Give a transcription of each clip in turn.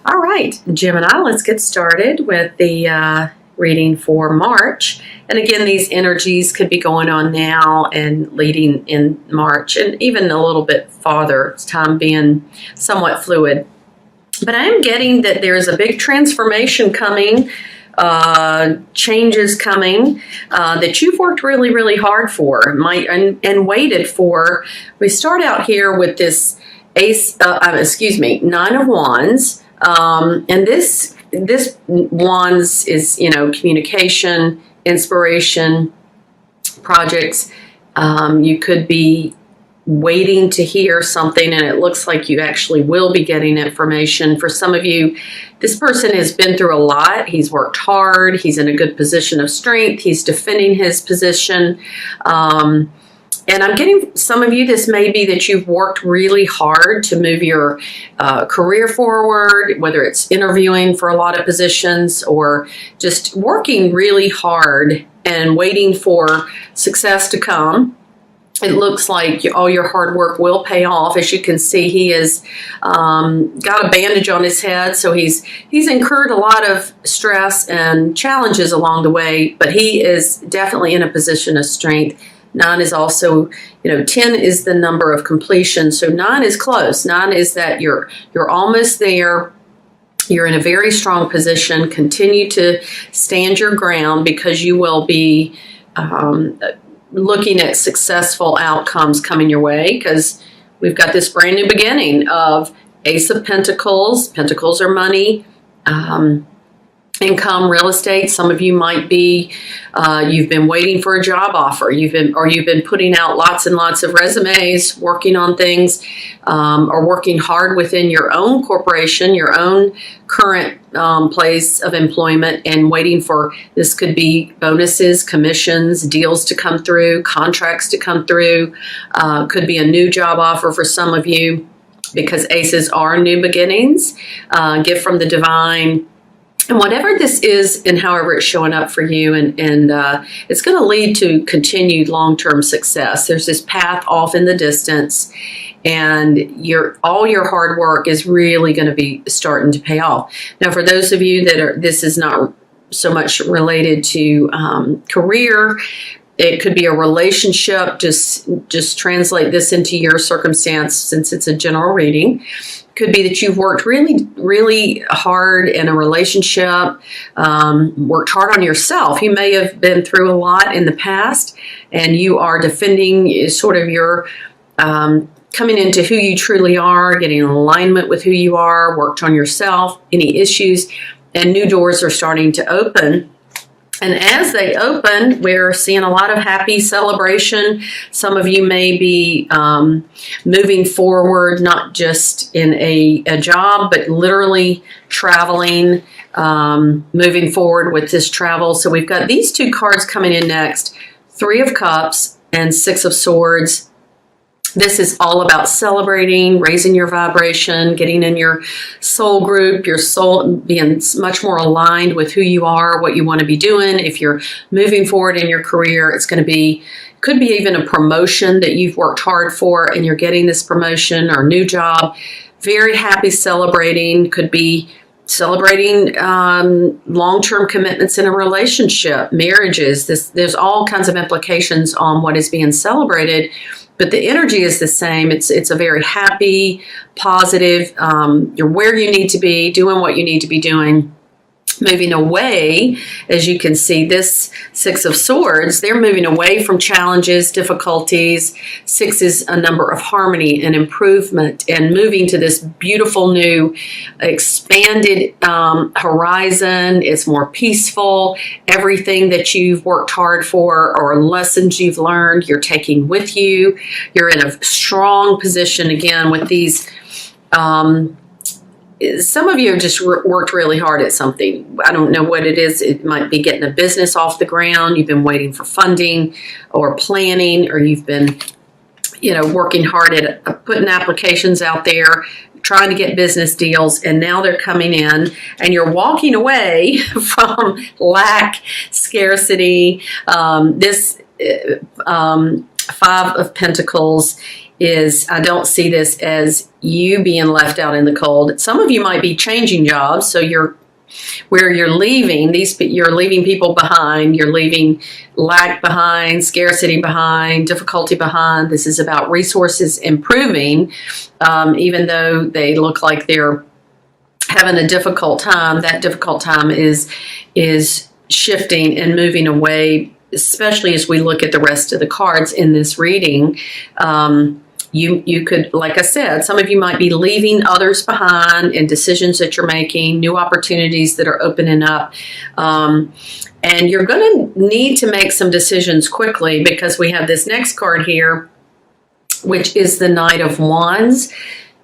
All right, Gemini, let's get started with the reading for March. And again, these energies could be going on now and leading in March and even a little bit farther, time being somewhat fluid. But I am getting that there's a big transformation coming, changes coming that you've worked really, really hard for and waited for. We start out here with this Nine of Wands. And this wands is, communication, inspiration, projects. You could be waiting to hear something, and it looks like you actually will be getting information. For some of you, this person has been through a lot. He's worked hard. He's in a good position of strength. He's defending his position. And I'm getting some of you, this may be that you've worked really hard to move your career forward, whether it's interviewing for a lot of positions or just working really hard and waiting for success to come. It looks like all your hard work will pay off. As you can see, he has got a bandage on his head, so he's incurred a lot of stress and challenges along the way, but he is definitely in a position of strength. 9 is also, 10 is the number of completion. So 9 is close. 9 is that you're almost there. You're in a very strong position. Continue to stand your ground because you will be looking at successful outcomes coming your way, because we've got this brand new beginning of Ace of Pentacles. Pentacles are money. Income, real estate. Some of you might be, you've been waiting for a job offer. You've been putting out lots and lots of resumes, working on things, or working hard within your own corporation, your own current place of employment, and waiting for, this could be bonuses, commissions, deals to come through, contracts to come through. Could be a new job offer for some of you, because aces are new beginnings, gift from the divine. And whatever this is and however it's showing up for you, and it's going to lead to continued long-term success. There's this path off in the distance, and all your hard work is really going to be starting to pay off. Now, for those of you that this is not so much related to career, it could be a relationship. Just translate this into your circumstance, since it's a general reading. Could be that you've worked really, really hard in a relationship, worked hard on yourself. You may have been through a lot in the past, and you are defending sort of your coming into who you truly are, getting in alignment with who you are, worked on yourself, any issues, and new doors are starting to open. And as they open, we're seeing a lot of happy celebration. Some of you may be moving forward, not just in a job, but literally traveling, moving forward with this travel. So we've got these two cards coming in next, 3 of Cups and 6 of Swords. This is all about celebrating, raising your vibration, getting in your soul group, your soul being much more aligned with who you are, what you want to be doing. If you're moving forward in your career, it's going to be, could be even a promotion that you've worked hard for and you're getting this promotion or new job. Very happy celebrating, could be celebrating long-term commitments in a relationship, marriages. There's all kinds of implications on what is being celebrated. But the energy is the same. It's a very happy, positive, you're where you need to be, doing what you need to be doing, moving away. As you can see, this 6 of Swords, they're moving away from challenges, difficulties. 6 is a number of harmony and improvement, and moving to this beautiful new expanded horizon. It's more peaceful. Everything that you've worked hard for or lessons you've learned, you're taking with you. You're in a strong position again with these some of you have just worked really hard at something. I don't know what it is. It might be getting a business off the ground. You've been waiting for funding or planning, or you've been, working hard at putting applications out there, trying to get business deals, and now they're coming in, and you're walking away from lack, scarcity. This 5 of Pentacles is I don't see this as you being left out in the cold. Some of you might be changing jobs, so you're leaving you're leaving people behind, you're leaving lack behind, scarcity behind, difficulty behind. This is about resources improving, even though they look like they're having a difficult time. That difficult time is shifting and moving away, especially as we look at the rest of the cards in this reading. You could, like I said, some of you might be leaving others behind in decisions that you're making, new opportunities that are opening up. And you're going to need to make some decisions quickly, because we have this next card here, which is the Knight of Wands.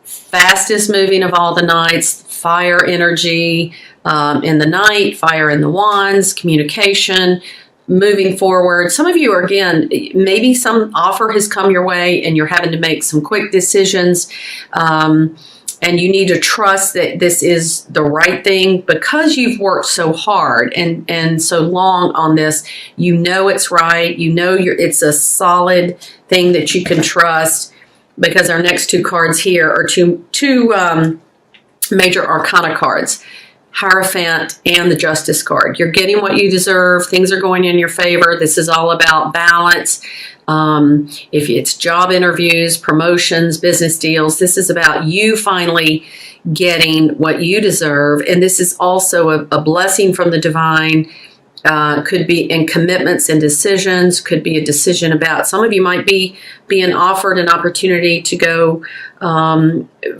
Fastest moving of all the knights, fire energy in the Knight, fire in the Wands, communication, moving forward. Some of you are, again, maybe some offer has come your way and you're having to make some quick decisions, and you need to trust that this is the right thing, because you've worked so hard and so long on this. You know it's right. You know it's a solid thing that you can trust, because our next two cards here are two major arcana cards. Hierophant and the Justice card. You're getting what you deserve. Things are going in your favor. This is all about balance. If it's job interviews, promotions, business deals, this is about you finally getting what you deserve. And this is also a blessing from the divine. Could be in commitments and decisions, could be a decision about, some of you might be being offered an opportunity to go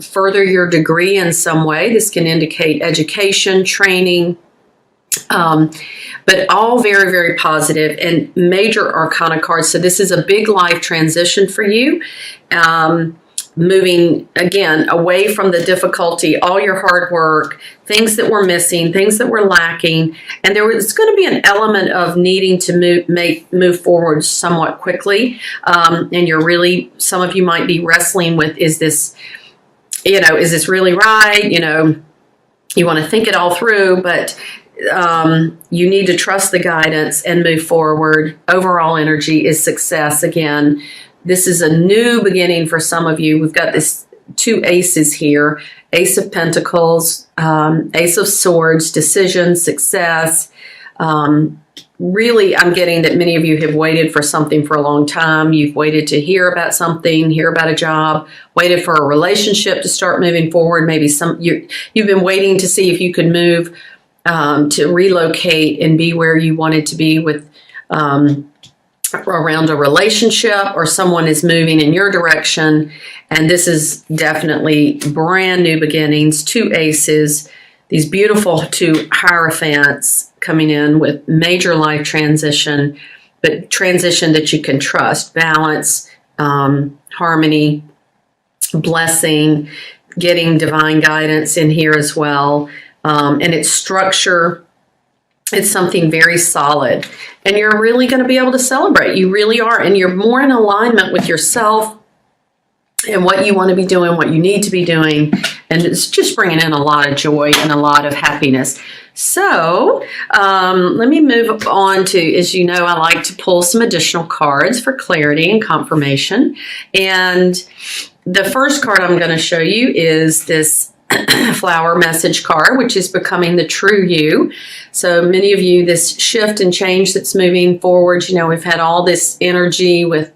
further your degree in some way. This can indicate education, training, but all very, very positive and major arcana cards. So this is a big life transition for you. Moving, again, away from the difficulty, all your hard work, things that were missing, things that were lacking. And there was going to be an element of needing to move forward somewhat quickly. And you're really, some of you might be wrestling with, is this really right? You want to think it all through, but you need to trust the guidance and move forward. Overall energy is success again. This is a new beginning for some of you. We've got this two aces here, Ace of Pentacles, Ace of Swords, decision, success. Really, I'm getting that many of you have waited for something for a long time. You've waited to hear about something, hear about a job, waited for a relationship to start moving forward. Maybe you've been waiting to see if you could move, to relocate and be where you wanted to be with around a relationship, or someone is moving in your direction. And this is definitely brand new beginnings. Two aces, these beautiful two Hierophants coming in with major life transition, but transition that you can trust, balance, harmony, blessing, getting divine guidance in here as well. And its structure, it's something very solid, and you're really going to be able to celebrate. You really are, and you're more in alignment with yourself and what you want to be doing, what you need to be doing, and it's just bringing in a lot of joy and a lot of happiness. So let me move on to, as you know, I like to pull some additional cards for clarity and confirmation. And the first card I'm going to show you is this flower message card, which is becoming the true you. So many of you, this shift and change that's moving forward, we've had all this energy with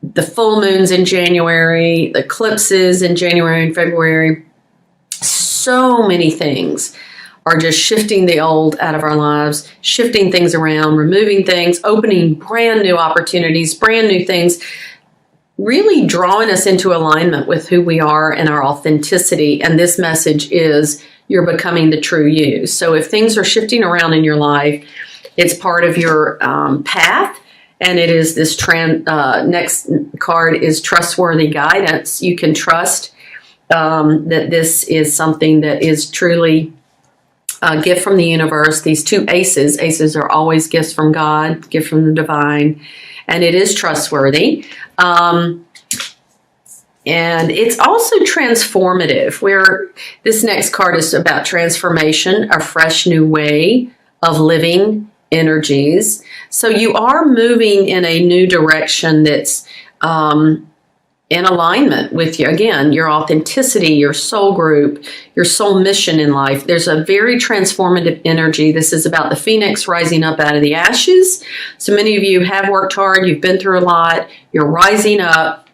the full moons in January, the eclipses in January and February. So many things are just shifting the old out of our lives, shifting things around, removing things, opening brand new opportunities, brand new things, really drawing us into alignment with who we are and our authenticity. And this message is, you're becoming the true you. So if things are shifting around in your life, it's part of your path. And it is this next card is trustworthy guidance. You can trust that this is something that is truly a gift from the universe. These two aces. Aces are always gifts from God, gift from the divine. And it is trustworthy. And it's also transformative, where this next card is about transformation, a fresh new way of living energies. So you are moving in a new direction that's in alignment with you, again, your authenticity, your soul group, your soul mission in life. There's a very transformative energy. This is about the phoenix rising up out of the ashes. So many of you have worked hard. You've been through a lot. You're rising up.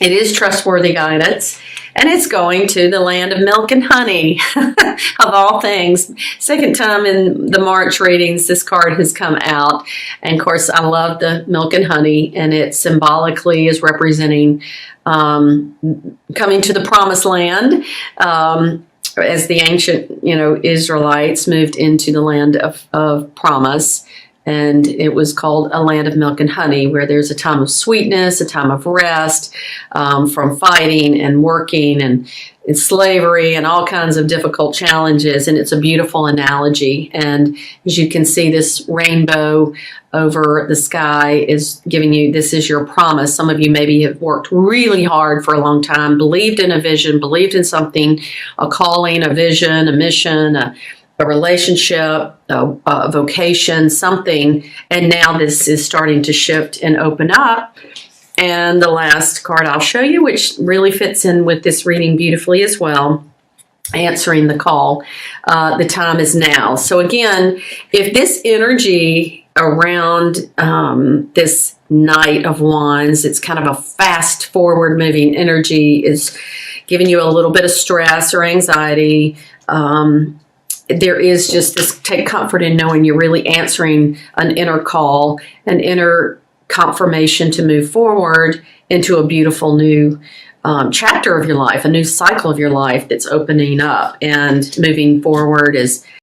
It is trustworthy guidance. And it's going to the land of milk and honey, of all things. Second time in the March readings, this card has come out. And of course, I love the milk and honey, and it symbolically is representing coming to the promised land. As the ancient, Israelites moved into the land of promise. And it was called a land of milk and honey, where there's a time of sweetness, a time of rest from fighting and working and slavery and all kinds of difficult challenges. And it's a beautiful analogy. And as you can see, this rainbow over the sky is giving you, this is your promise. Some of you maybe have worked really hard for a long time, believed in a vision, believed in something, a calling, a vision, a mission, a relationship, a vocation, something, and now this is starting to shift and open up. And the last card I'll show you, which really fits in with this reading beautifully as well, answering the call. The time is now. So again, if this energy around this Knight of Wands, it's kind of a fast forward moving energy, is giving you a little bit of stress or anxiety, there is just this, take comfort in knowing you're really answering an inner call, an inner confirmation to move forward into a beautiful new chapter of your life, a new cycle of your life that's opening up and moving forward is